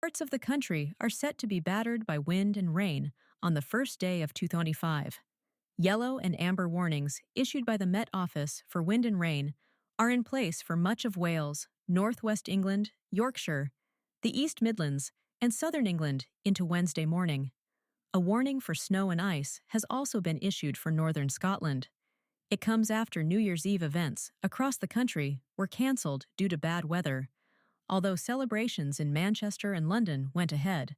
Parts of the country are set to be battered by wind and rain on the first day of 2025. Yellow and amber warnings issued by the Met Office for wind and rain are in place for much of Wales, northwest England, Yorkshire, the East Midlands, and southern England into Wednesday morning. A warning for snow and ice has also been issued for northern Scotland. It comes after New Year's Eve events across the country were cancelled due to bad weather, although celebrations in Manchester and London went ahead.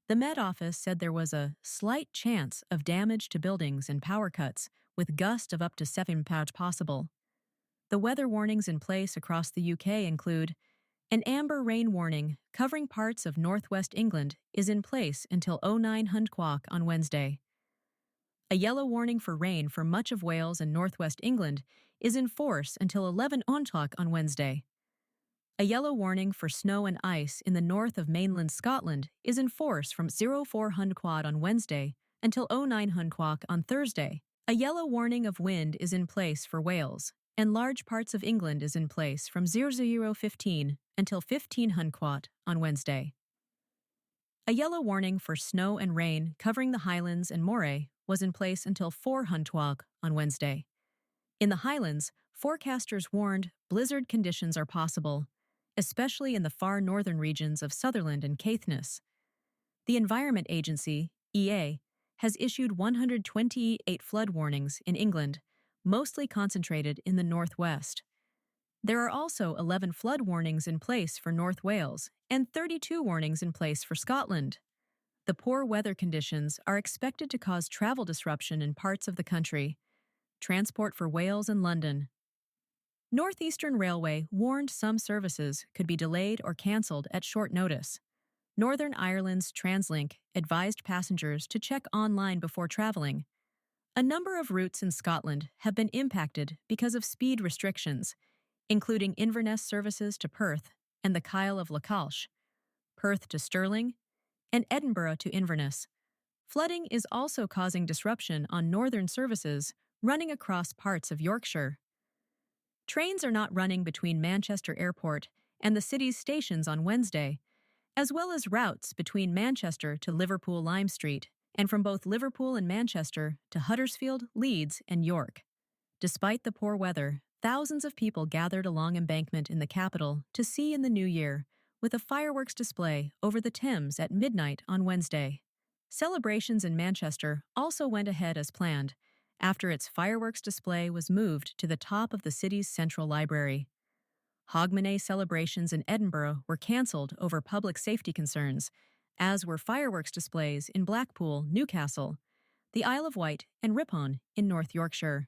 The Met Office said there was a slight chance of damage to buildings and power cuts, with gusts of up to 7 mph possible. The weather warnings in place across the UK include an amber rain warning covering parts of northwest England is in place until 09 o'clock on Wednesday. A yellow warning for rain for much of Wales and northwest England is in force until 11 o'clock on Wednesday. A yellow warning for snow and ice in the north of mainland Scotland is in force from 04 o'clock on Wednesday until 09 o'clock on Thursday. A yellow warning of wind is in place for Wales, and large parts of England is in place from 00:15 until 15 o'clock on Wednesday. A yellow warning for snow and rain covering the Highlands and Moray was in place until 4 o'clock on Wednesday. In the Highlands, forecasters warned blizzard conditions are possible, especially in the far northern regions of Sutherland and Caithness. The Environment Agency, EA, has issued 128 flood warnings in England, mostly concentrated in the northwest. There are also 11 flood warnings in place for North Wales and 32 warnings in place for Scotland. The poor weather conditions are expected to cause travel disruption in parts of the country. Transport for Wales and London. Northeastern Railway warned some services could be delayed or cancelled at short notice. Northern Ireland's TransLink advised passengers to check online before travelling. A number of routes in Scotland have been impacted because of speed restrictions, including Inverness services to Perth and the Kyle of Lacalsh, Perth to Stirling, and Edinburgh to Inverness. Flooding is also causing disruption on northern services running across parts of Yorkshire. Trains are not running between Manchester Airport and the city's stations on Wednesday, as well as routes between Manchester to Liverpool Lime Street and from both Liverpool and Manchester to Huddersfield, Leeds, and York. Despite the poor weather, thousands of people gathered along Embankment in the capital to see in the new year, with a fireworks display over the Thames at midnight on Wednesday. Celebrations in Manchester also went ahead as planned, after its fireworks display was moved to the top of the city's central library. Hogmanay celebrations in Edinburgh were cancelled over public safety concerns, as were fireworks displays in Blackpool, Newcastle, the Isle of Wight, and Ripon in North Yorkshire.